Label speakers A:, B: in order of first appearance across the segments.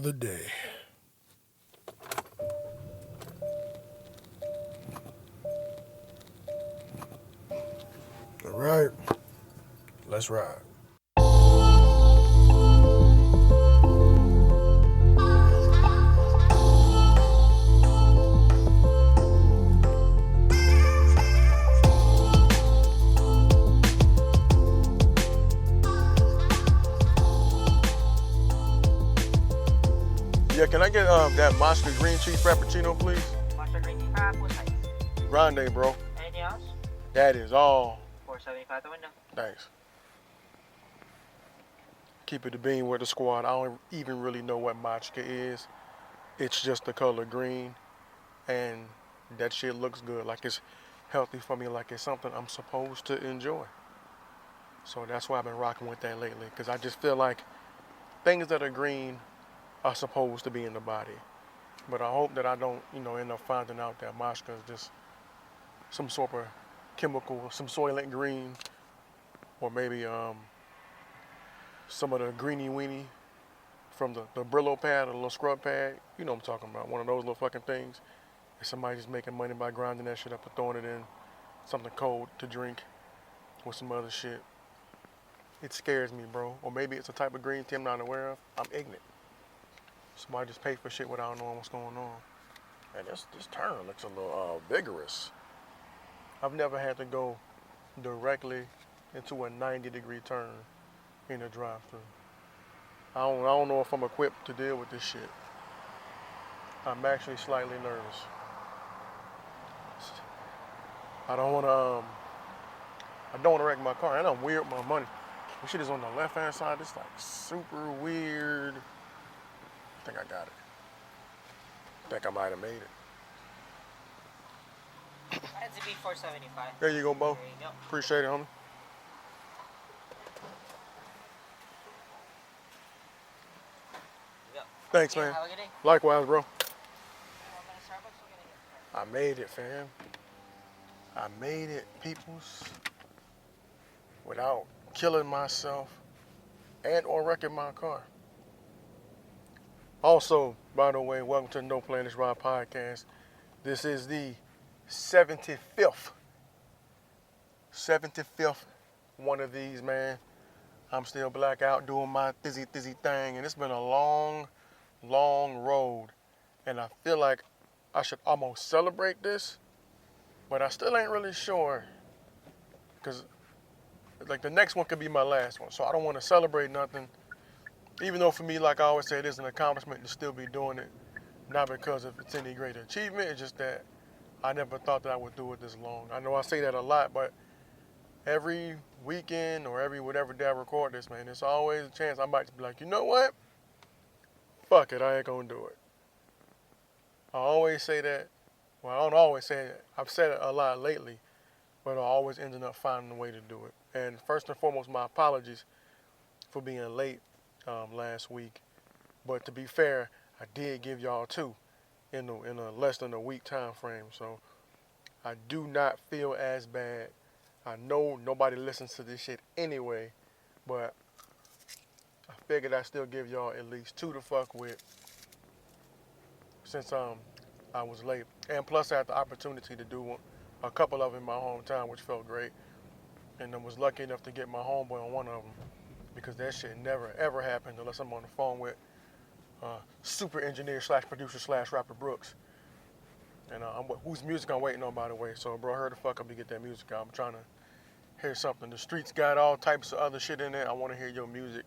A: another day. All right, let's ride. Yeah, can I get that Moscow green cheese frappuccino, please?
B: Master green tea frap, what size?
A: Grande, bro.
B: Anything else?
A: That is all.
B: 475 the window.
A: Thanks. Keep it the bean with the squad. I don't even really know what matcha is. It's just the color green, and that shit looks good. Like it's healthy for me. Like it's something I'm supposed to enjoy. So that's why I've been rocking with that lately. Because I just feel like things that are green are supposed to be in the body. But I hope that I don't, end up finding out that matcha is just some sort of chemical, some soylent green, or maybe some of the greeny weenie from the Brillo pad or the little scrub pad. You know what I'm talking about. One of those little fucking things. And somebody just making money by grinding that shit up and throwing it in something cold to drink with some other shit. It scares me, bro. Or maybe it's a type of green tea I'm not aware of. I'm ignorant. Somebody just paid for shit without knowing what's going on. And this turn looks a little vigorous. I've never had to go directly into a 90-degree turn in a drive-thru. I don't know if I'm equipped to deal with this shit. I'm actually slightly nervous. I don't want to wreck my car. And I'm weird with my money. This shit is on the left-hand side. It's like super weird. I think I got it. I think I might have made it.
B: That's a B475.
A: There you go, Bo.
B: There you go.
A: Appreciate it, homie.
B: Yep.
A: Thanks,
B: Yeah,
A: man.
B: have a good day.
A: Likewise, bro.
B: Starbucks, we're gonna get
A: I made it, fam. I made it, peoples. Without killing myself and or wrecking my car. Also, by the way, welcome to the No Plan This Ride podcast. This is the 75th one of these, man. I'm still black out doing my thizzy thing, and it's been a long road. And I feel like I should almost celebrate this, but I still ain't really sure. Because, like, the next one could be my last one. So I don't want to celebrate nothing. Even though for me, like I always say, it is an accomplishment to still be doing it. Not because of it's any great achievement. It's just that I never thought that I would do it this long. I know I say that a lot, but every weekend or every whatever day I record this, man, there's always a chance I might be like, you know what? Fuck it, I ain't gonna do it. I always say that. Well, I don't always say it. I've said it a lot lately, but I always ended up finding a way to do it. And first and foremost, my apologies for being late last week. But to be fair, I did give y'all two in a less than a week time frame. So I do not feel as bad. I know nobody listens to this shit anyway, but I figured I'd still give y'all at least two to fuck with since I was late. And plus I had the opportunity to do a couple of them in my hometown, which felt great. And I was lucky enough to get my homeboy on one of them because that shit never ever happened unless I'm on the phone with super engineer slash producer slash rapper Brooks. And whose music I'm waiting on, by the way. So, bro, hurry the fuck up to get that music out. I'm trying to hear something. The streets got all types of other shit in there. I want to hear your music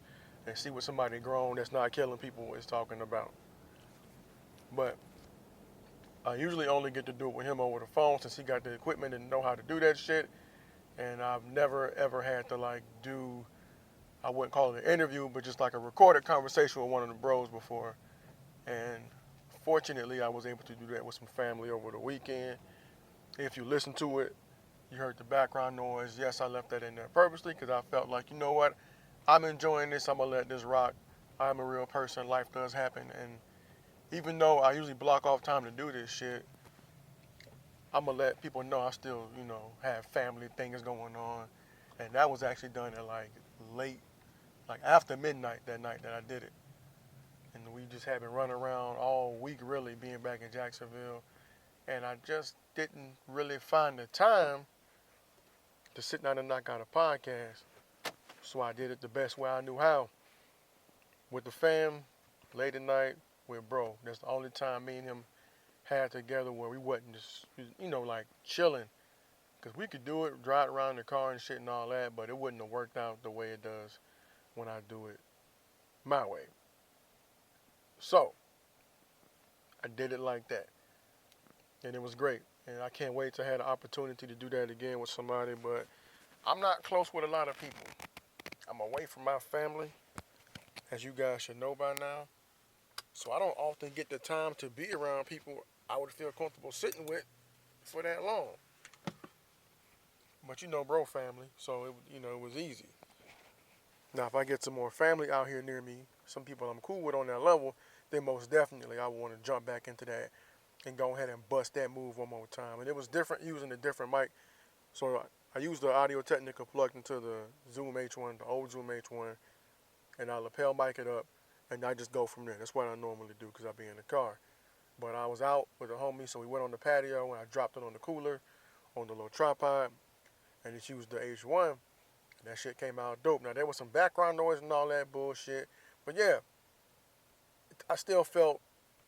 A: and see what somebody grown that's not killing people is talking about. But I usually only get to do it with him over the phone since he got the equipment and know how to do that shit. And I've never, ever had to, like, do, I wouldn't call it an interview, but just like a recorded conversation with one of the bros before. And fortunately, I was able to do that with some family over the weekend. If you listen to it, you heard the background noise. Yes, I left that in there purposely because I felt like, you know what? I'm enjoying this. I'm going to let this rock. I'm a real person. Life does happen. And even though I usually block off time to do this shit, I'm going to let people know I still, have family things going on. And that was actually done at like late, like after midnight that night that I did it. And we just had been running around all week, really, being back in Jacksonville. And I just didn't really find the time to sit down and knock out a podcast. So I did it the best way I knew how. With the fam, late at night, with bro. That's the only time me and him had together where we wasn't just, like chilling. Because we could do it, drive around in the car and shit and all that, but it wouldn't have worked out the way it does when I do it my way. So, I did it like that. And it was great. And I can't wait to have the opportunity to do that again with somebody, but I'm not close with a lot of people. I'm away from my family, as you guys should know by now. So I don't often get the time to be around people I would feel comfortable sitting with for that long. But bro family, so it was easy. Now if I get some more family out here near me, some people I'm cool with on that level, then most definitely I want to jump back into that and go ahead and bust that move one more time. And it was different using a different mic. So I used the Audio Technica plugged into the Zoom H1, the old Zoom H1, and I lapel mic it up, and I just go from there. That's what I normally do because I be in the car. But I was out with a homie, so we went on the patio, and I dropped it on the cooler, on the little tripod, and just used the H1, and that shit came out dope. Now, there was some background noise and all that bullshit, but yeah, I still felt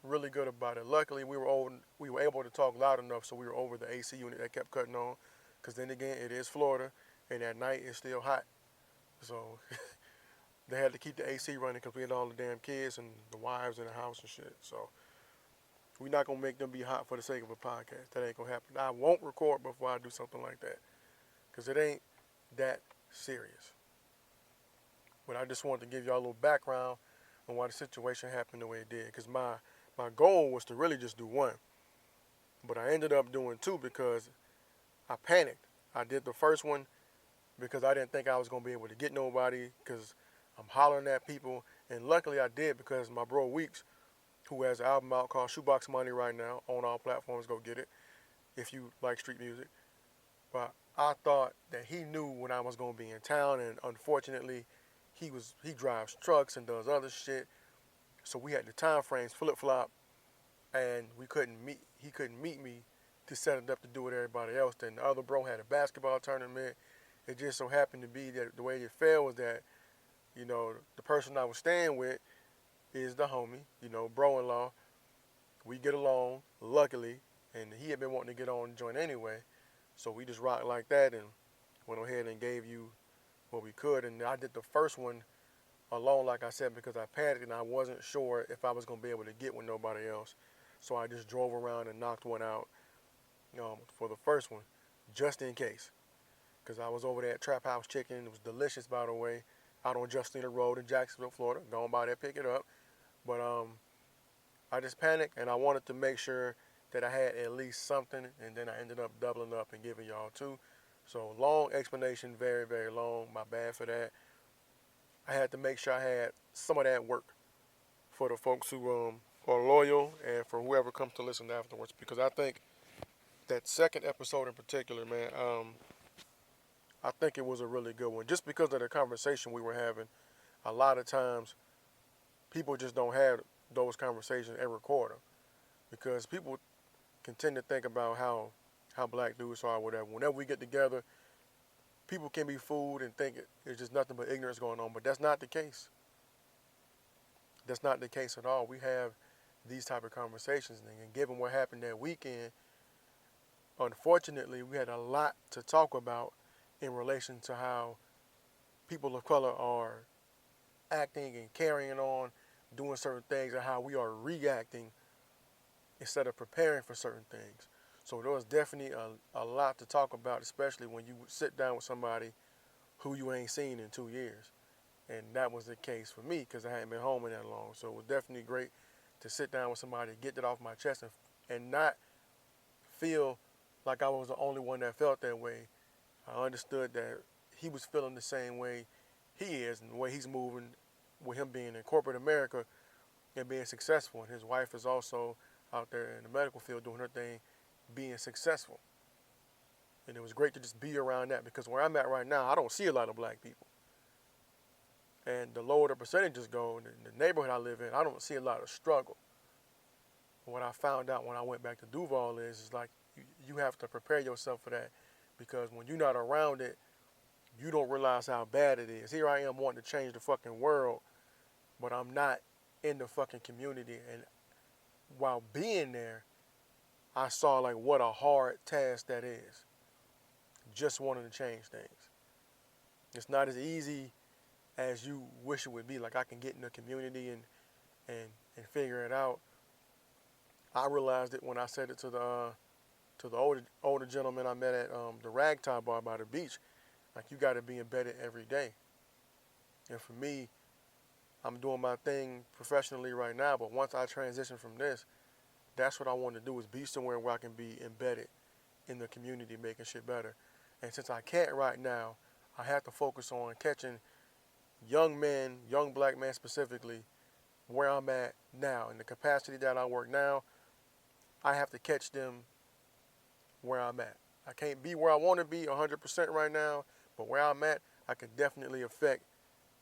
A: really good about it. Luckily, we were able to talk loud enough, so we were over the AC unit that kept cutting on, because then again, it is Florida, and at night, it's still hot. So they had to keep the AC running because we had all the damn kids and the wives in the house and shit. So we're not going to make them be hot for the sake of a podcast. That ain't going to happen. I won't record before I do something like that because it ain't that serious. But I just wanted to give y'all a little background on why the situation happened the way it did, because my goal was to really just do one. But I ended up doing two because I panicked. I did the first one because I didn't think I was going to be able to get nobody because I'm hollering at people. And luckily I did because my bro Weeks, who has an album out called Shoebox Money right now on all platforms, go get it if you like street music. But I thought that he knew when I was going to be in town, and unfortunately he drives trucks and does other shit. So we had the time frames flip-flop, and he couldn't meet me to set it up to do with everybody else. Then the other bro had a basketball tournament. It just so happened to be that the way it fell was that, the person I was staying with is the homie, bro-in-law. We get along, luckily, and he had been wanting to get on and join anyway. So we just rocked like that and went ahead and gave you what we could. And I did the first one alone, like I said, because I panicked and I wasn't sure if I was going to be able to get with nobody else. So I just drove around and knocked one out for the first one, just in case. Because I was over there at Trap House Chicken. It was delicious, by the way, out on Justina Road in Jacksonville, Florida. Going by there, pick it up. But I just panicked, and I wanted to make sure that I had at least something, and then I ended up doubling up and giving y'all two. So long explanation, very, very long. My bad for that. I had to make sure I had some of that work for the folks who are loyal and for whoever comes to listen afterwards, because I think that second episode in particular, man, I think it was a really good one. Just because of the conversation we were having, a lot of times people just don't have those conversations and record them, because people can tend to think about how black dudes are or whatever. Whenever we get together, people can be fooled and think it's just nothing but ignorance going on, but that's not the case. That's not the case at all. We have these type of conversations, and given what happened that weekend, unfortunately, we had a lot to talk about in relation to how people of color are acting and carrying on, doing certain things, and how we are reacting instead of preparing for certain things. So there was definitely a lot to talk about, especially when you sit down with somebody who you ain't seen in 2 years. And that was the case for me because I hadn't been home in that long. So it was definitely great to sit down with somebody, get that off my chest, and not feel like I was the only one that felt that way. I understood that he was feeling the same way he is, and the way he's moving with him being in corporate America and being successful. And his wife is also out there in the medical field doing her thing, being successful. And it was great to just be around that, because where I'm at right now, I don't see a lot of black people. And the lower the percentages go, in the neighborhood I live in, I don't see a lot of struggle. What I found out when I went back to Duval is like you have to prepare yourself for that, because when you're not around it, you don't realize how bad it is. Here I am wanting to change the fucking world, but I'm not in the fucking community. And while being there, I saw like what a hard task that is. Just wanting to change things. It's not as easy as you wish it would be. Like I can get in the community and figure it out. I realized it when I said it to the older gentleman I met at the ragtime bar by the beach. Like you got to be embedded every day. And for me, I'm doing my thing professionally right now. But once I transition from this, that's what I want to do, is be somewhere where I can be embedded in the community, making shit better. And since I can't right now, I have to focus on catching young men, young black men specifically, where I'm at now. In the capacity that I work now, I have to catch them where I'm at. I can't be where I want to be 100% right now, but where I'm at, I can definitely affect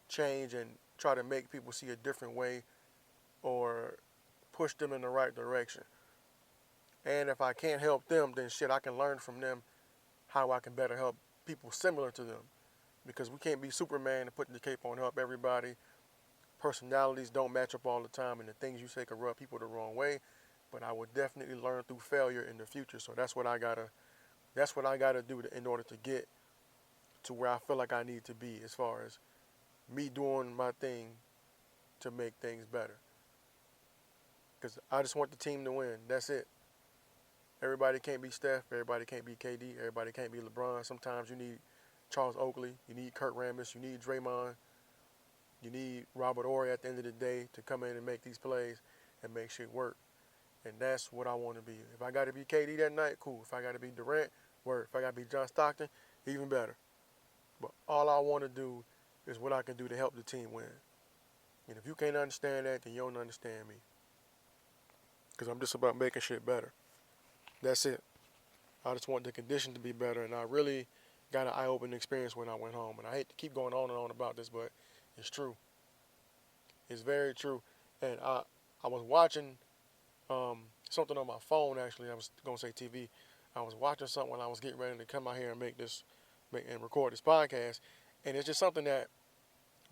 A: change and try to make people see a different way or push them in the right direction. And if I can't help them, then shit, I can learn from them how I can better help people similar to them. Because we can't be Superman and putting the cape on, help everybody. Personalities don't match up all the time, and the things you say can rub people the wrong way. But I will definitely learn through failure in the future. So that's what I gotta do in order to get to where I feel like I need to be, as far as me doing my thing to make things better. Because I just want the team to win. That's it. Everybody can't be Steph. Everybody can't be KD. Everybody can't be LeBron. Sometimes you need Charles Oakley. You need Kurt Rambis. You need Draymond. You need Robert Horry at the end of the day to come in and make these plays and make shit work. And that's what I want to be. If I got to be KD that night, cool. If I got to be Durant, work. If I got to be John Stockton, even better. But all I want to do is what I can do to help the team win. And if you can't understand that, then you don't understand me. Because I'm just about making shit better. That's it. I just want the condition to be better, and I really got an eye-opening experience when I went home. And I hate to keep going on and on about this, but it's true. It's very true. And I was watching something on my phone, actually. I was going to say TV. I was watching something when I was getting ready to come out here and record this podcast. And it's just something that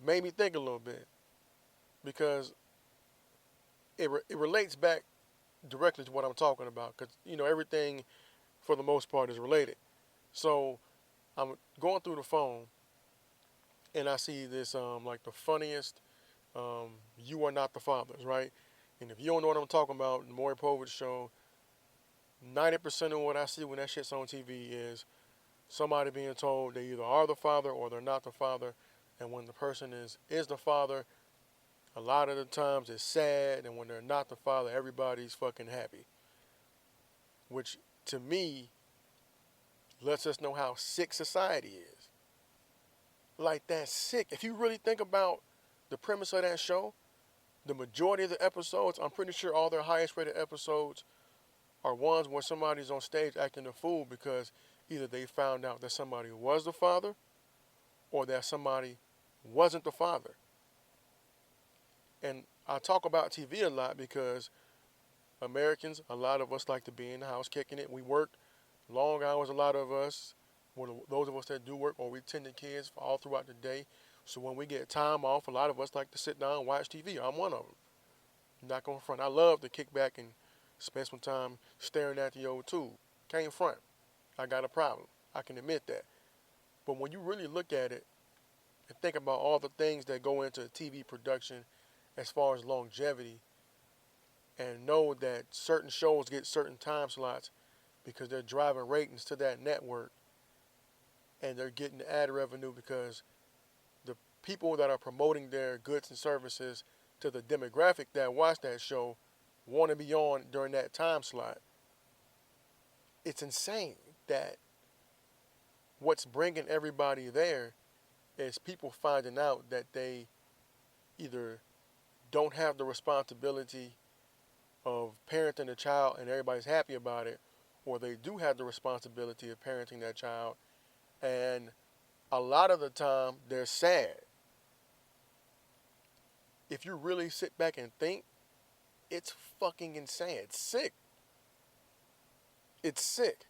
A: made me think a little bit, because it relates back directly to what I'm talking about, because, everything for the most part is related. So I'm going through the phone and I see this, like the funniest, You Are Not the Fathers, right? And if you don't know what I'm talking about, the Maury Povich show, 90% of what I see when that shit's on TV is somebody being told they either are the father or they're not the father. And when the person is the father, a lot of the times it's sad, and when they're not the father, everybody's fucking happy. Which, to me, lets us know how sick society is. Like, that's sick. If you really think about the premise of that show, the majority of the episodes, I'm pretty sure all their highest rated episodes are ones where somebody's on stage acting a fool because either they found out that somebody was the father or that somebody wasn't the father. And I talk about TV a lot because Americans, a lot of us like to be in the house kicking it. We work long hours, a lot of us. Those of us that do work, or we tend to kids all throughout the day. So when we get time off, a lot of us like to sit down and watch TV. I'm one of them. Not going to front. I love to kick back and spend some time staring at the old tube. Can't front. I got a problem. I can admit that. But when you really look at it and think about all the things that go into TV production as far as longevity, and know that certain shows get certain time slots because they're driving ratings to that network, and they're getting ad revenue because the people that are promoting their goods and services to the demographic that watch that show want to be on during that time slot. It's insane that what's bringing everybody there is people finding out that they either don't have the responsibility of parenting a child and everybody's happy about it, or they do have the responsibility of parenting that child, and a lot of the time they're sad. if you really sit back and think, it's fucking insane. It's sick. It's sick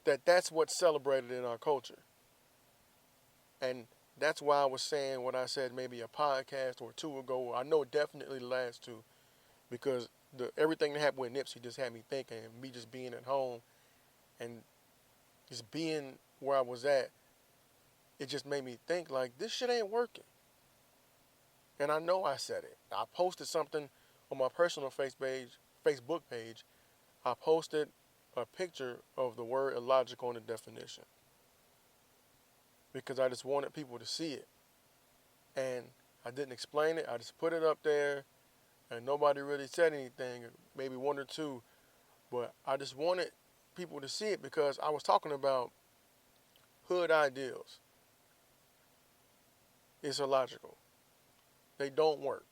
A: that that's what's celebrated in our culture. And that's why I was saying what I said maybe a podcast or two ago. I know definitely the last two, because everything that happened with Nipsey just had me thinking, and me just being at home and just being where I was at, it just made me think like this shit ain't working. And I know I said it. I posted something on my personal Facebook page. I posted a picture of the word illogical in the definition because I just wanted people to see it. And I didn't explain it. I just put it up there, and nobody really said anything, maybe one or two. But I just wanted people to see it because I was talking about hood ideals. It's illogical. They don't work.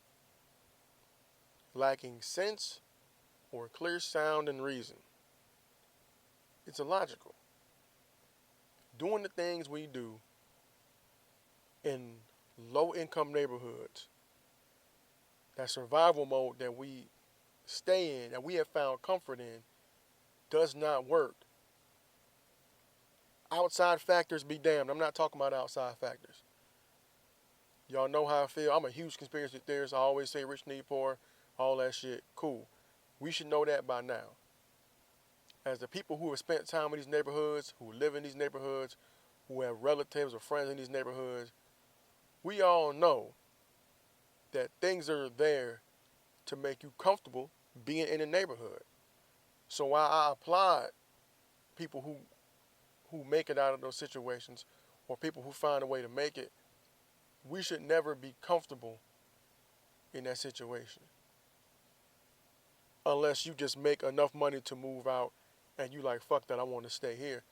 A: Lacking sense or clear sound and reason. It's illogical. Doing the things we do in low-income neighborhoods, that survival mode that we stay in, that we have found comfort in, does not work. Outside factors be damned. I'm not talking about outside factors. Y'all know how I feel. I'm a huge conspiracy theorist. I always say rich need poor, all that shit. Cool. We should know that by now. As the people who have spent time in these neighborhoods, who live in these neighborhoods, who have relatives or friends in these neighborhoods, we all know that things are there to make you comfortable being in a neighborhood. So while I applaud people who make it out of those situations, or people who find a way to make it, we should never be comfortable in that situation. Unless you just make enough money to move out and you like, fuck that, I want to stay here.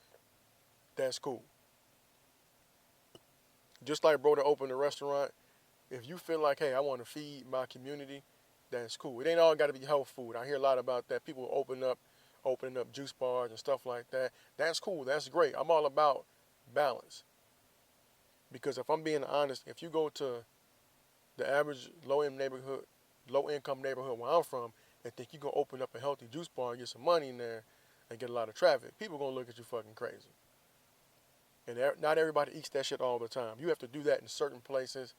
A: That's cool. Just like bro that opened a restaurant, if you feel like, hey, I want to feed my community, that's cool. It ain't all got to be health food. I hear a lot about that. People opening up juice bars and stuff like that. That's cool. That's great. I'm all about balance. Because if I'm being honest, if you go to the average low-income neighborhood where I'm from and think you're going to open up a healthy juice bar and get some money in there and get a lot of traffic, people going to look at you fucking crazy. And not everybody eats that shit all the time. You have to do that in certain places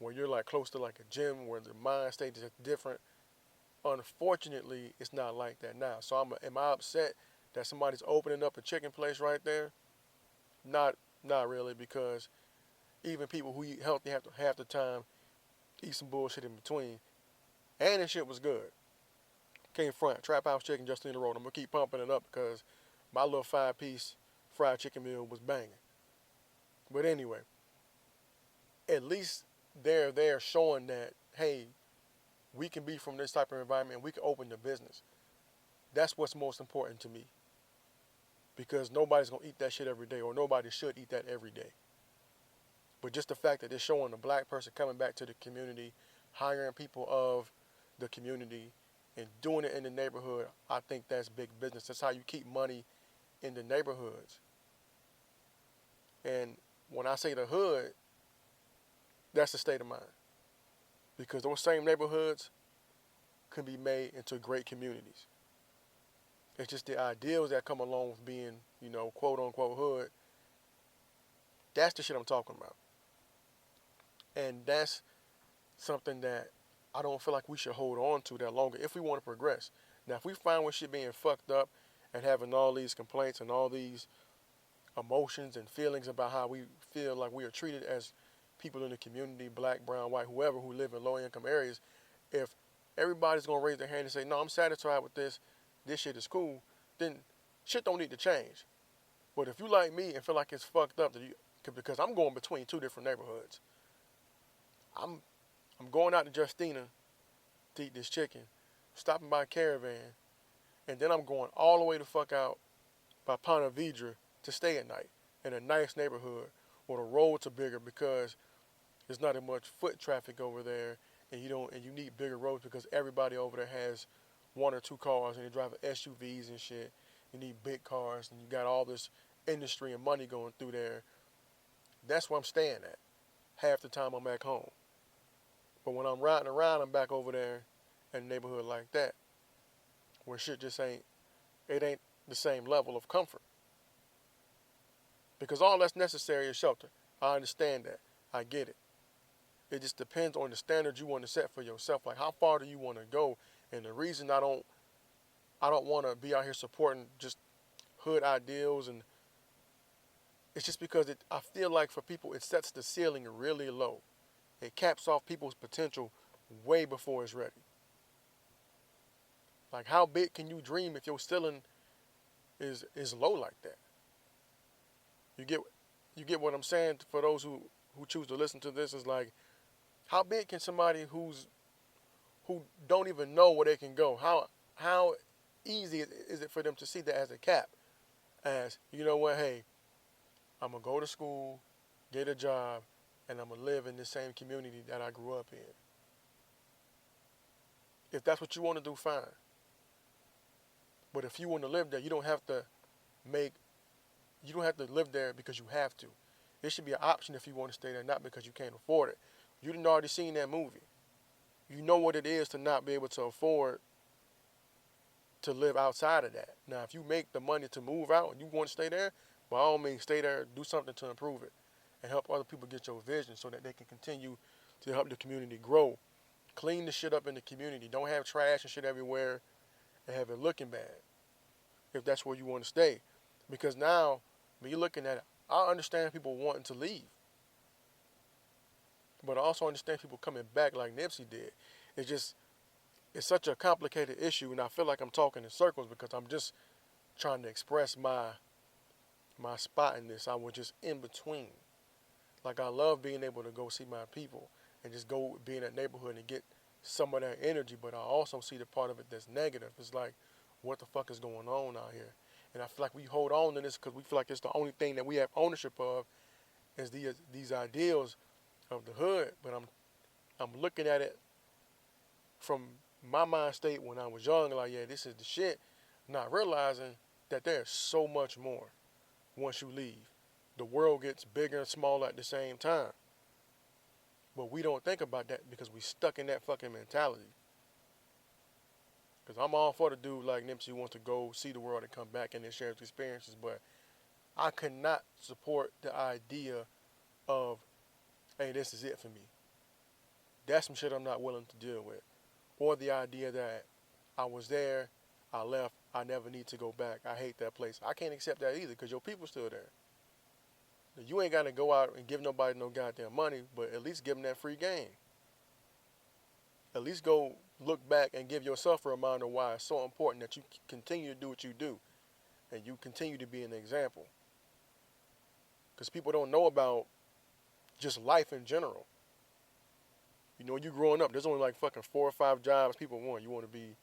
A: where you're like close to like a gym where the mind state is different. Unfortunately, it's not like that now. So am I upset that somebody's opening up a chicken place right there? Not really, because even people who eat healthy have to half the time eat some bullshit in between. And the shit was good. Came front, Trap House Chicken, Justina Road. I'm going to keep pumping it up because my little 5-piece fried chicken meal was banging. But anyway, at least they're showing that, hey, we can be from this type of environment and we can open the business. That's what's most important to me. Because nobody's going to eat that shit every day, or nobody should eat that every day. But just the fact that they're showing a black person coming back to the community, hiring people of the community, and doing it in the neighborhood, I think that's big business. That's how you keep money in the neighborhoods. And when I say the hood, that's the state of mind. Because those same neighborhoods can be made into great communities. It's just the ideals that come along with being, quote unquote hood. That's the shit I'm talking about. And that's something that I don't feel like we should hold on to that longer if we want to progress. Now, if we find with shit being fucked up and having all these complaints and all these emotions and feelings about how we feel like we are treated as people in the community, black, brown, white, whoever, who live in low-income areas, if everybody's going to raise their hand and say, no, I'm satisfied with this shit is cool, then shit don't need to change. But if you like me and feel like it's fucked up, because I'm going between two different neighborhoods. I'm going out to Justina to eat this chicken, stopping by Caravan, and then I'm going all the way the fuck out by Ponte Vedra to stay at night in a nice neighborhood where the roads are bigger because there's not as much foot traffic over there, and you need bigger roads because everybody over there has one or two cars and they drive SUVs and shit. You need big cars and you got all this industry and money going through there. That's where I'm staying at. Half the time I'm back home. But when I'm riding around, I'm back over there in a neighborhood like that, where shit just ain't, it ain't the same level of comfort. Because all that's necessary is shelter. I understand that. I get it. It just depends on the standards you want to set for yourself. Like, how far do you want to go? And the reason I don't want to be out here supporting just hood ideals, and it's just because I feel like for people it sets the ceiling really low. It caps off people's potential way before it's ready. Like, how big can you dream if your ceiling is low like that? You get what I'm saying? For those who choose to listen to this, is like, how big can somebody who don't even know where they can go, how easy is it for them to see that as a cap? As, you know what, hey, I'm going to go to school, get a job, and I'm going to live in the same community that I grew up in. If that's what you want to do, fine. But if you want to live there, you don't have to live there because you have to. It should be an option if you want to stay there, not because you can't afford it. You done already seen that movie. You know what it is to not be able to afford to live outside of that. Now, if you make the money to move out and you want to stay there, by all means, stay there, do something to improve it, and help other people get your vision so that they can continue to help the community grow. Clean the shit up in the community. Don't have trash and shit everywhere and have it looking bad, if that's where you want to stay. Because now, when you're looking at it, I understand people wanting to leave, but I also understand people coming back like Nipsey did. It's such a complicated issue, and I feel like I'm talking in circles because I'm just trying to express my spot in this. I was just in between. Like, I love being able to go see my people and just go be in that neighborhood and get some of that energy, but I also see the part of it that's negative. It's like, what the fuck is going on out here? And I feel like we hold on to this because we feel like it's the only thing that we have ownership of is these ideals of the hood. But I'm looking at it from my mind state when I was young, like, yeah, this is the shit, not realizing that there's so much more once you leave. The world gets bigger and smaller at the same time. But we don't think about that because we stuck in that fucking mentality. Because I'm all for the dude like Nipsey who wants to go see the world and come back and then share his experiences, but I cannot support the idea of, hey, this is it for me. That's some shit I'm not willing to deal with. Or the idea that I was there, I left, I never need to go back. I hate that place. I can't accept that either because your people's still there. You ain't got to go out and give nobody no goddamn money, but at least give them that free game. At least go look back and give yourself a reminder why it's so important that you continue to do what you do and you continue to be an example. Because people don't know about just life in general. You know, you growing up, there's only like fucking 4 or 5 jobs people want. You want to be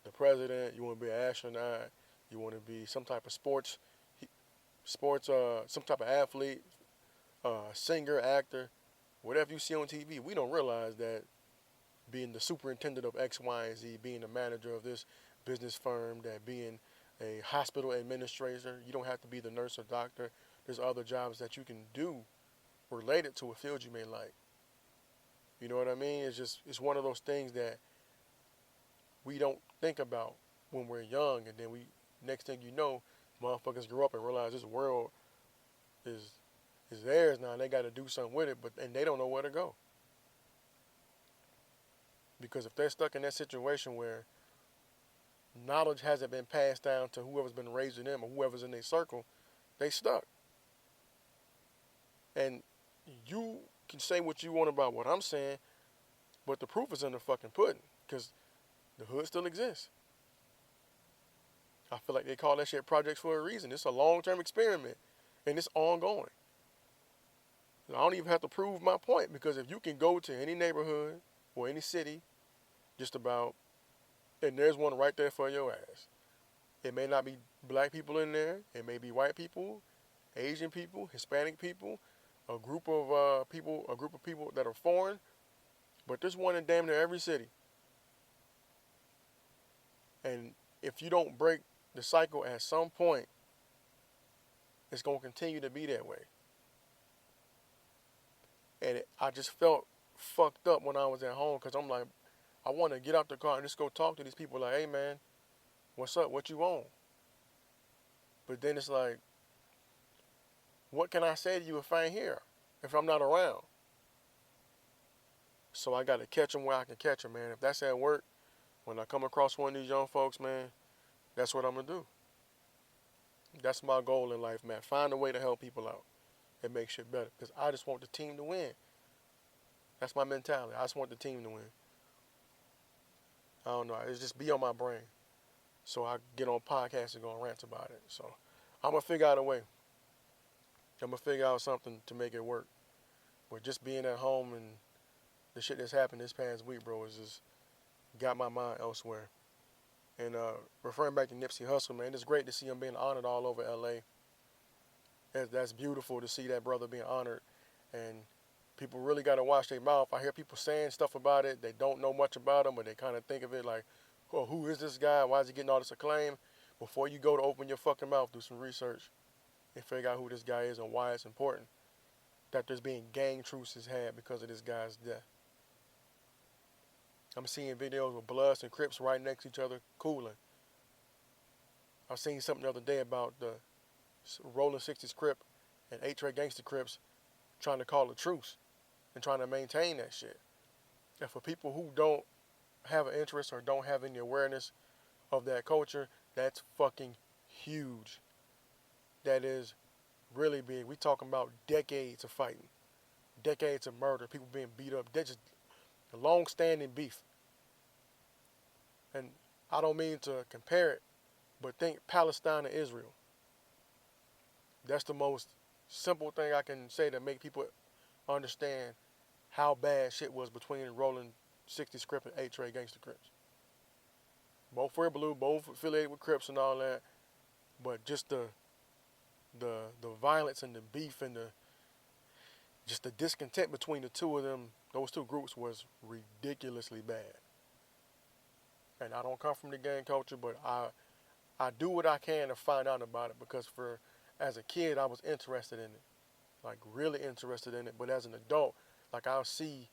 A: the president, you want to be an astronaut, you want to be some type of sports, some type of athlete, singer, actor, whatever you see on TV. We don't realize that being the superintendent of X, Y, and Z, being the manager of this business firm, that being a hospital administrator, you don't have to be the nurse or doctor. There's other jobs that you can do related to a field you may like. You know what I mean? It's one of those things that we don't think about when we're young, and then next thing you know, motherfuckers grow up and realize this world is theirs now, and they got to do something with it, and they don't know where to go. Because if they're stuck in that situation where knowledge hasn't been passed down to whoever's been raising them or whoever's in their circle, they stuck. And you can say what you want about what I'm saying, but the proof is in the fucking pudding, because the hood still exists. I feel like they call that shit projects for a reason. It's a long-term experiment, and it's ongoing. I don't even have to prove my point, because if you can go to any neighborhood or any city, just about, and there's one right there for your ass. It may not be black people in there. It may be white people, Asian people, Hispanic people, a group of people that are foreign, but there's one in damn near every city. And if you don't break the cycle at some point, it's going to continue to be that way. And I just felt fucked up when I was at home because I'm like, I want to get out the car and just go talk to these people like, hey man, what's up? What you want? But then it's like, what can I say to you if I ain't here? If I'm not around? So I got to catch them where I can catch them, man. If that's at work, when I come across one of these young folks, man, that's what I'm going to do. That's my goal in life, man. Find a way to help people out and make shit better. Because I just want the team to win. That's my mentality. I just want the team to win. I don't know. It's just be on my brain. So I get on podcasts and go and rant about it. So I'm going to figure out a way. I'm going to figure out something to make it work. But just being at home and the shit that's happened this past week, bro, is just got my mind elsewhere. And referring back to Nipsey Hussle, man, it's great to see him being honored all over L.A. That's beautiful to see that brother being honored. And people really got to watch their mouth. I hear people saying stuff about it. They don't know much about him, but they kind of think of it like, well, who is this guy? Why is he getting all this acclaim? Before you go to open your fucking mouth, do some research and figure out who this guy is and why it's important that there's being gang truces had because of this guy's death. I'm seeing videos with Bloods and Crips right next to each other, cooling. I seen something the other day about the Rolling 60s Crip and 8-Tray Gangsta Crips trying to call a truce and trying to maintain that shit. And for people who don't have an interest or don't have any awareness of that culture, that's fucking huge. That is really big. We talking about decades of fighting, decades of murder, people being beat up. That's just a long-standing beef. And I don't mean to compare it, but think Palestine and Israel. That's the most simple thing I can say to make people understand how bad shit was between Rolling 60s Crips and 8-Tray Gangsta Crips. Both were blue, both affiliated with Crips and all that, but just the violence and the beef and just the discontent between the two of them, those two groups, was ridiculously bad. And I don't come from the gang culture, but I do what I can to find out about it because as a kid I was interested in it, like really interested in it. But as an adult, like I see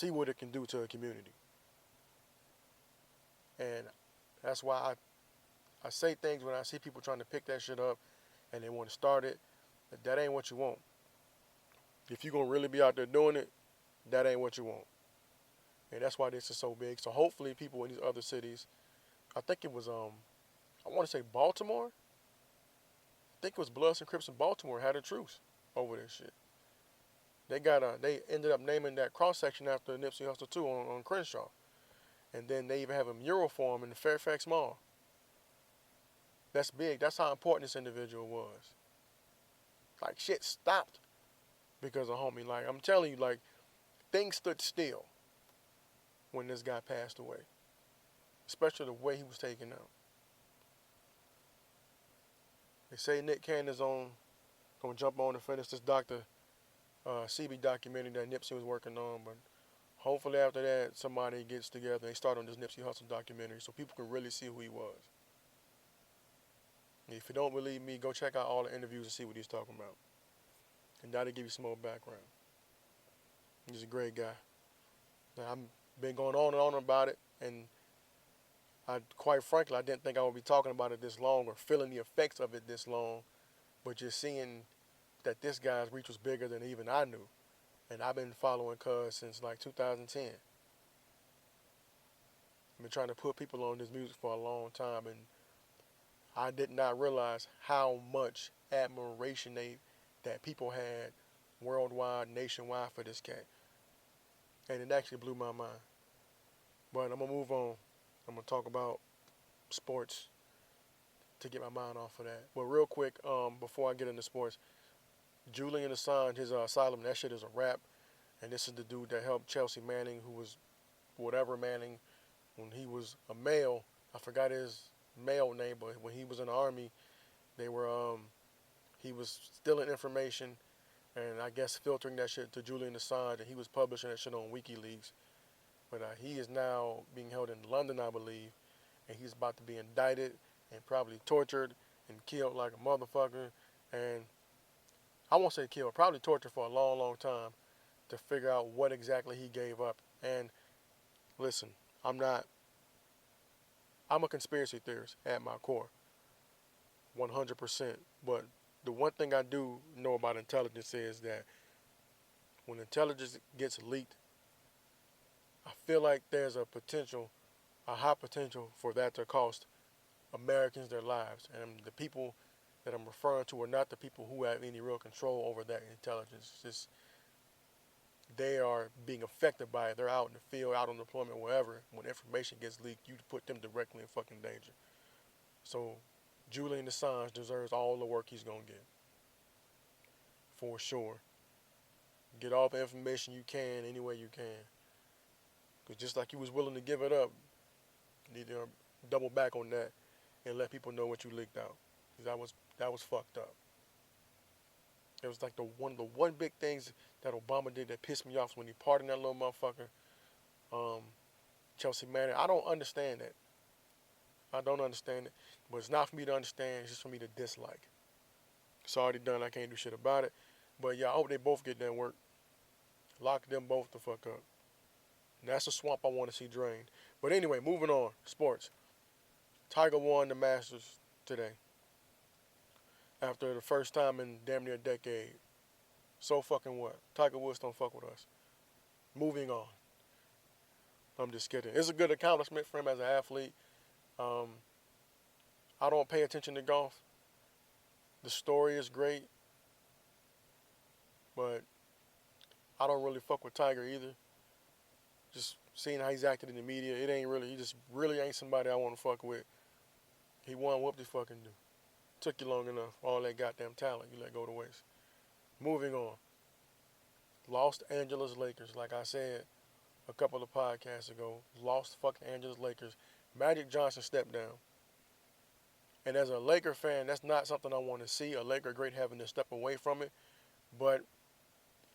A: what it can do to a community, and that's why I say things when I see people trying to pick that shit up and they want to start it. That ain't what you want. If you're gonna really be out there doing it, that ain't what you want. And that's why this is so big. So hopefully people in these other cities, I think it was I want to say Baltimore. I think it was Bloods and Crips in Baltimore had a truce over this shit. They ended up naming that cross section after Nipsey Hussle too on Crenshaw, and then they even have a mural for him in the Fairfax Mall. That's big. That's how important this individual was. Like shit stopped because of homie. Like I'm telling you, like things stood still when this guy passed away, especially the way he was taken out. They say Nick Cannon's gonna jump on and finish this Dr. CB documentary that Nipsey was working on, but hopefully after that somebody gets together and they start on this Nipsey Hussle documentary so people can really see who he was. And if you don't believe me, go check out all the interviews and see what he's talking about, and that'll give you some more background. He's a great guy. Now, I've been going on and on about it, and quite frankly, I didn't think I would be talking about it this long or feeling the effects of it this long, but just seeing that this guy's reach was bigger than even I knew. And I've been following Cuz since like 2010. I've been trying to put people on this music for a long time, and I did not realize how much admiration that people had worldwide, nationwide for this cat. And it actually blew my mind. But I'm going to move on. I'm going to talk about sports to get my mind off of that. But real quick, before I get into sports, Julian Assange, his asylum, that shit is a wrap. And this is the dude that helped Chelsea Manning, who was whatever Manning, when he was a male. I forgot his male name, but when he was in the army, they were he was stealing information and I guess filtering that shit to Julian Assange, and he was publishing that shit on WikiLeaks. But he is now being held in London, I believe, and he's about to be indicted and probably tortured and killed like a motherfucker. And I won't say killed, probably tortured for a long, long time to figure out what exactly he gave up. And listen, I'm a conspiracy theorist at my core, 100%. But the one thing I do know about intelligence is that when intelligence gets leaked, I feel like there's a high potential for that to cost Americans their lives. And the people that I'm referring to are not the people who have any real control over that intelligence. It's just they are being affected by it. They're out in the field, out on deployment, wherever. When information gets leaked, you put them directly in fucking danger. So Julian Assange deserves all the work he's going to get. For sure. Get all the information you can any way you can. Because just like you was willing to give it up, you need to double back on that and let people know what you leaked out. Because that was fucked up. It was like the one big things that Obama did that pissed me off when he pardoned that little motherfucker, Chelsea Manning. I don't understand that. I don't understand it. But it's not for me to understand. It's just for me to dislike. It's already done. I can't do shit about it. But yeah, I hope they both get that work. Lock them both the fuck up. And that's a swamp I want to see drained. But anyway, moving on. Sports. Tiger won the Masters today. After the first time in damn near a decade. So fucking what? Tiger Woods don't fuck with us. Moving on. I'm just kidding. It's a good accomplishment for him as an athlete. I don't pay attention to golf. The story is great. But I don't really fuck with Tiger either. Just seeing how he's acted in the media, he just really ain't somebody I want to fuck with. He won, whoop de fucking do. Took you long enough. All that goddamn talent you let go to waste. Moving on. Los Angeles Lakers, like I said a couple of podcasts ago. Lost fucking Angeles Lakers. Magic Johnson stepped down. And as a Laker fan, that's not something I want to see. A Laker great having to step away from it. But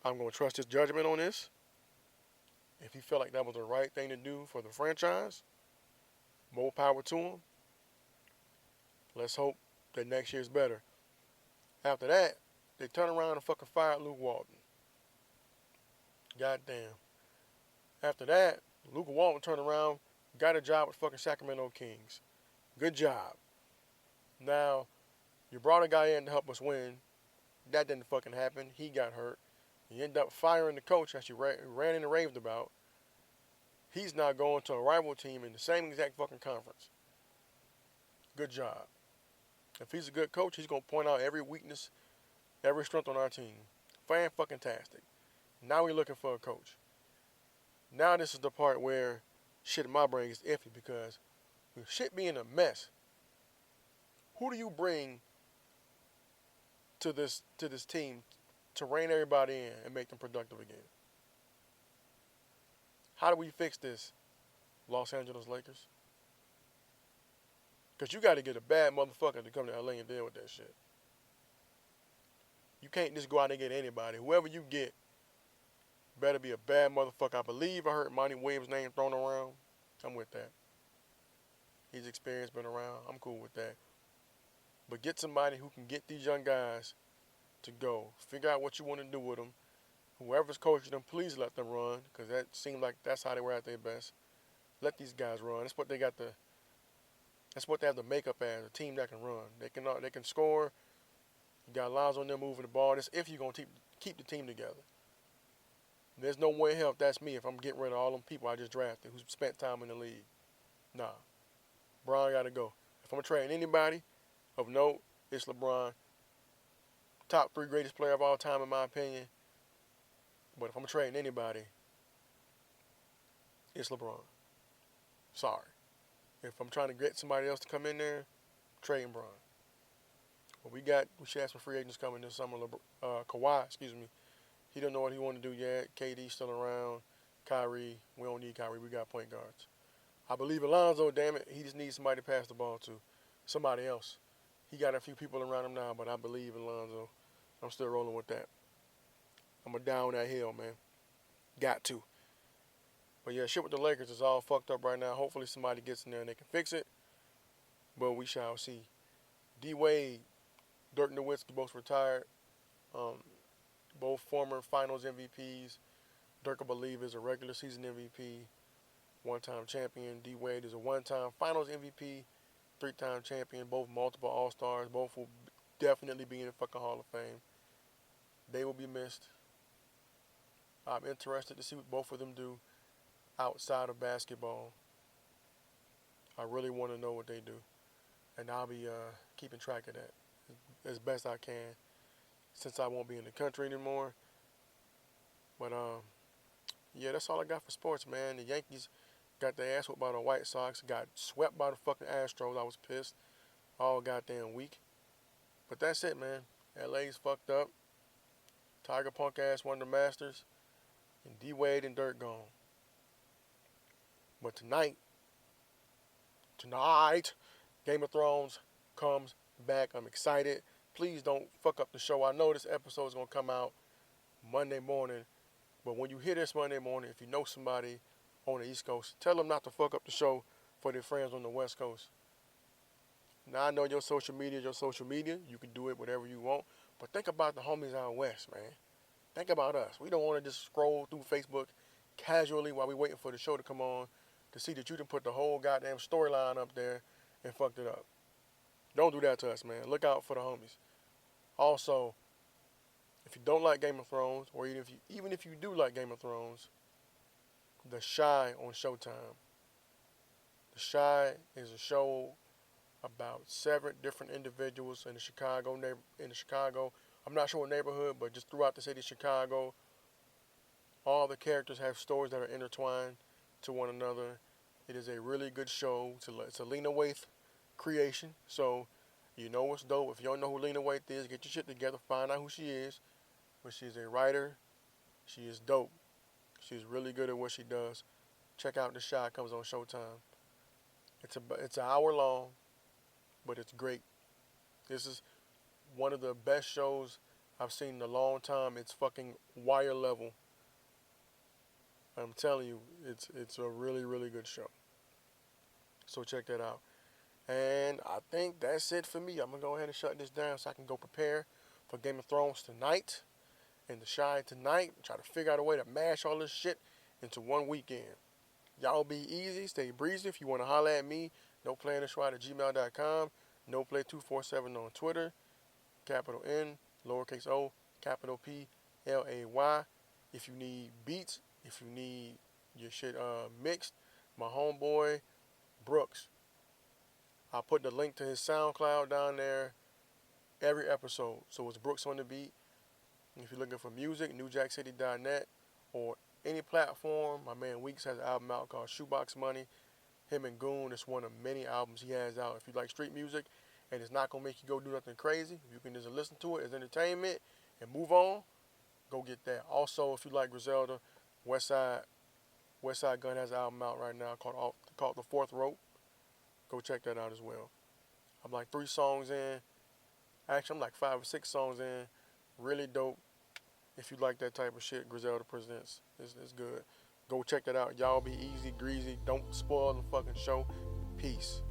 A: I'm going to trust his judgment on this. If he felt like that was the right thing to do for the franchise, more power to him. Let's hope that next year's better. After that, they turn around and fucking fired Luke Walton. Goddamn. After that, Luke Walton turned around, got a job with fucking Sacramento Kings. Good job. Now, you brought a guy in to help us win. That didn't fucking happen. He got hurt. You end up firing the coach that you ran and raved about. He's now going to a rival team in the same exact fucking conference. Good job. If he's a good coach, he's going to point out every weakness, every strength on our team. Fan-fucking-tastic. Now we're looking for a coach. Now this is the part where shit in my brain is iffy because with shit being a mess, who do you bring to this team to rein everybody in and make them productive again? How do we fix this, Los Angeles Lakers? Because you got to get a bad motherfucker to come to LA and deal with that shit. You can't just go out and get anybody. Whoever you get better be a bad motherfucker. I believe I heard Monty Williams' name thrown around. I'm with that. He's experienced, been around. I'm cool with that. But get somebody who can get these young guys to go. Figure out what you want to do with them. Whoever's coaching them, please let them run, because that seemed like that's how they were at their best. Let these guys run. That's what they got the. That's what they have the makeup as, a team that can run. They can score. You got lines on them moving the ball. That's if you're gonna keep the team together. There's no way in hell if that's me if I'm getting rid of all them people I just drafted who spent time in the league. Nah, LeBron got to go. If I'm trading anybody of note, it's LeBron. Top 3 greatest player of all time in my opinion. But if I'm trading anybody, it's LeBron. Sorry. If I'm trying to get somebody else to come in there, trading Bron. But we should have some free agents coming this summer. Kawhi, he don't know what he want to do yet. KD still around. Kyrie, we don't need Kyrie. We got point guards. I believe Alonzo, damn it, he just needs somebody to pass the ball to. Somebody else. He got a few people around him now, but I believe Alonzo. I'm still rolling with that. I'm going to down that hill, man. Got to. But yeah, shit with the Lakers is all fucked up right now. Hopefully somebody gets in there and they can fix it. But we shall see. D-Wade, Dirk Nowitzki both retired. Both former finals MVPs. Dirk, I believe, is a regular season MVP, one-time champion. D Wade is a one-time Finals MVP, three-time champion, both multiple All-Stars. Both will definitely be in the fucking Hall of Fame. They will be missed. I'm interested to see what both of them do outside of basketball. I really want to know what they do. And I'll be keeping track of that as best I can since I won't be in the country anymore. But, yeah, that's all I got for sports, man. The Yankees got their ass whooped by the White Sox, got swept by the fucking Astros. I was pissed all goddamn week. But that's it, man. LA's fucked up. Tiger punk ass won the Masters. And D Wade and Dirk gone. But tonight, Game of Thrones comes back. I'm excited. Please don't fuck up the show. I know this episode is going to come out Monday morning. But when you hear this Monday morning, if you know somebody on the East Coast, tell them not to fuck up the show for their friends on the West Coast. Now, I know your social media is your social media. You can do it whatever you want. But think about the homies out west, man. Think about us. We don't want to just scroll through Facebook casually while we're waiting for the show to come on to see that you done put the whole goddamn storyline up there and fucked it up. Don't do that to us, man. Look out for the homies. Also, if you don't like Game of Thrones, or even if you do like Game of Thrones, The Chi on Showtime. The Chi is a show about 7 different individuals in the Chicago, I'm not sure what neighborhood, but just throughout the city of Chicago. All the characters have stories that are intertwined to one another. It is a really good show. It's a Lena Waithe creation, so you know what's dope. If you don't know who Lena Waithe is, get your shit together, find out who she is. But she's a writer. She is dope. She's really good at what she does. Check out The Chi. It comes on Showtime. It's an hour long, but it's great. This is one of the best shows I've seen in a long time. It's fucking wire level. I'm telling you, it's a really, really good show. So check that out. And I think that's it for me. I'm going to go ahead and shut this down so I can go prepare for Game of Thrones tonight and The Chi tonight. Try to figure out a way to mash all this shit into one weekend. Y'all be easy. Stay breezy. If you want to holler at me, noplayintheshrine@gmail.com. Noplay247 on Twitter. Capital N, lowercase o, capital P, L-A-Y. If you need beats, if you need your shit mixed, my homeboy, Brooks. I'll put the link to his SoundCloud down there every episode. So it's Brooks on the Beat. If you're looking for music, newjackcity.net or any platform, my man Weeks has an album out called Shoebox Money. Him and Goon, it's one of many albums he has out. If you like street music and it's not going to make you go do nothing crazy, you can just listen to it as entertainment and move on, go get that. Also, if you like Griselda, Westside Gun has an album out right now called The Fourth Rope. Go check that out as well. I'm like 3 songs in. Actually, I'm like 5 or 6 songs in. Really dope. If you like that type of shit, Griselda presents. It's good. Go check that out. Y'all be easy, greasy. Don't spoil the fucking show. Peace.